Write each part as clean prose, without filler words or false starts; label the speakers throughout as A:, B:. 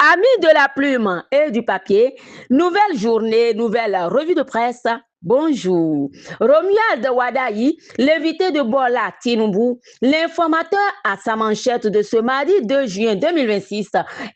A: Amis de la plume et du papier, nouvelle journée, nouvelle revue de presse. Bonjour. Romuald Wadayi, l'invité de Bola Tinubu, l'informateur à sa manchette de ce mardi 2 juin 2026,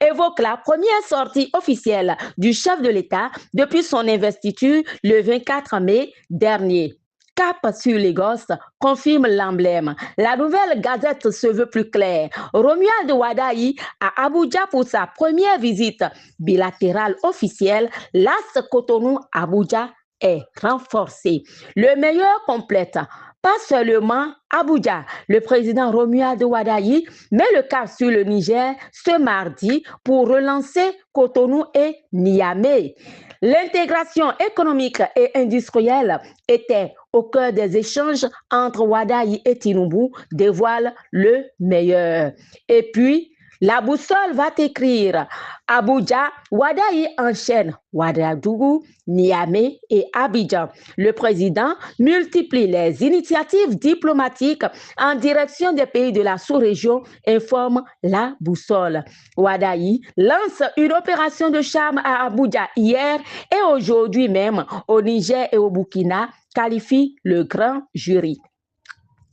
A: évoque la première sortie officielle du chef de l'État depuis son investiture le 24 mai dernier. Cap sur Lagos confirme l'emblème. La nouvelle gazette se veut plus claire. Romuald Wadayi à Abuja pour sa première visite bilatérale officielle. L'As Cotonou-Abuja est renforcé. Le meilleur complète. Pas seulement Abuja, le président Romuald Wadayi met le cap sur le Niger ce mardi pour relancer Cotonou et Niamey. L'intégration économique et industrielle était au cœur des échanges entre Wadayi et Tinubu, dévoile le meilleur. Et puis, la boussole va t'écrire. Abuja, Wadayi enchaîne Ouagadougou, Niamey et Abidjan. Le président multiplie les initiatives diplomatiques en direction des pays de la sous-région, informe la boussole. Wadayi lance une opération de charme à Abuja hier et aujourd'hui même au Niger et au Burkina, qualifie le grand jury.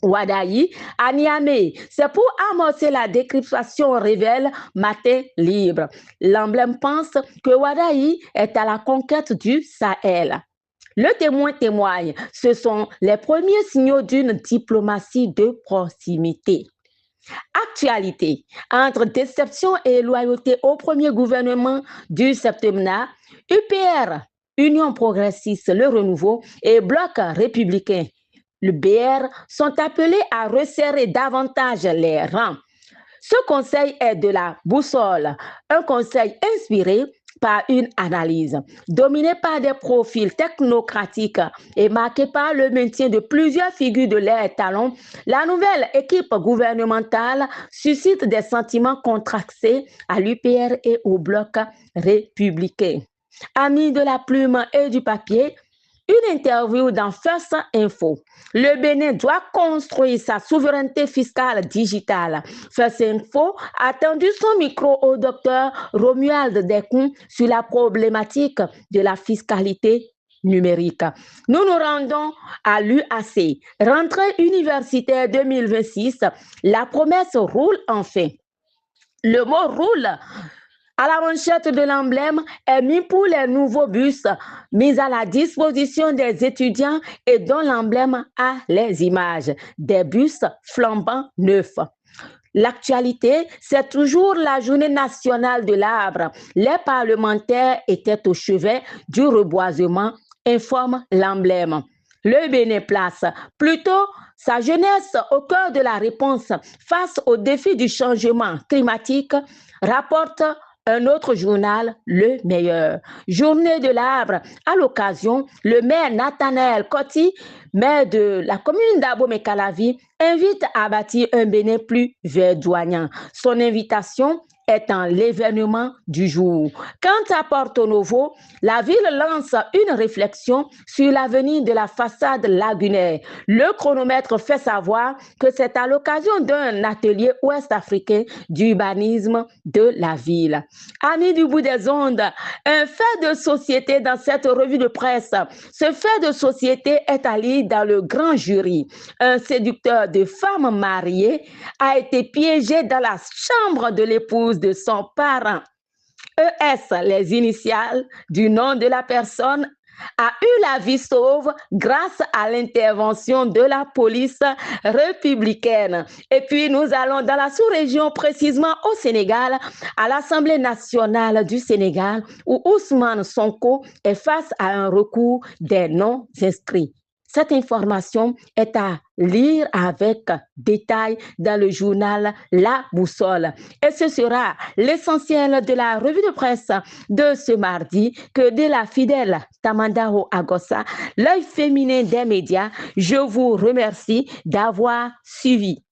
A: Wadayi à Niamey, c'est pour amorcer la décryptation, révèle Matin Libre. L'emblème pense que Wadayi est à la conquête du Sahel. Le témoin témoigne, ce sont les premiers signaux d'une diplomatie de proximité. Actualité, entre déception et loyauté au premier gouvernement du septennat, UPR, Union progressiste, le renouveau et Bloc républicain, le BR, sont appelés à resserrer davantage les rangs. Ce conseil est de la boussole, un conseil inspiré par une analyse, dominé par des profils technocratiques et marqué par le maintien de plusieurs figures de l'air talons, la nouvelle équipe gouvernementale suscite des sentiments contrastés à l'UPR et au Bloc républicain. Amis de la plume et du papier, une interview dans First Info. Le Bénin doit construire sa souveraineté fiscale digitale. First Info a tendu son micro au docteur Romuald Dekun sur la problématique de la fiscalité numérique. Nous nous rendons à l'UAC. Rentrée universitaire 2026, la promesse roule enfin. Le mot roule à la manchette de l'emblème est mis pour les nouveaux bus mis à la disposition des étudiants et dont l'emblème a les images des bus flambant neufs. L'actualité, c'est toujours la journée nationale de l'arbre. Les parlementaires étaient au chevet du reboisement, informe l'emblème. Le Bénin place plutôt sa jeunesse au cœur de la réponse face aux défis du changement climatique, rapporte un autre journal, Le Meilleur. Journée de l'arbre. À l'occasion, le maire Nathanaël Coty, maire de la commune d'Abomey-Calavi, invite à bâtir un Bénin plus verdoyant. Son invitation étant l'événement du jour. Quant à Porto Novo, la ville lance une réflexion sur l'avenir de la façade lagunaire. Le chronomètre fait savoir que c'est à l'occasion d'un atelier ouest-africain d'urbanisme de la ville. Amis du bout des ondes, un fait de société dans cette revue de presse. Ce fait de société est à lire dans le grand jury. Un séducteur de femmes mariées a été piégé dans la chambre de l'épouse de son parent. ES, les initiales du nom de la personne, a eu la vie sauve grâce à l'intervention de la police républicaine. Et puis nous allons dans la sous-région, précisément au Sénégal, à l'Assemblée nationale du Sénégal, où Ousmane Sonko est face à un recours des non-inscrits. Cette information est à lire avec détail dans le journal La Boussole. Et ce sera l'essentiel de la revue de presse de ce mardi que de la fidèle Tamandao Agossa, l'œil féminin des médias, je vous remercie d'avoir suivi.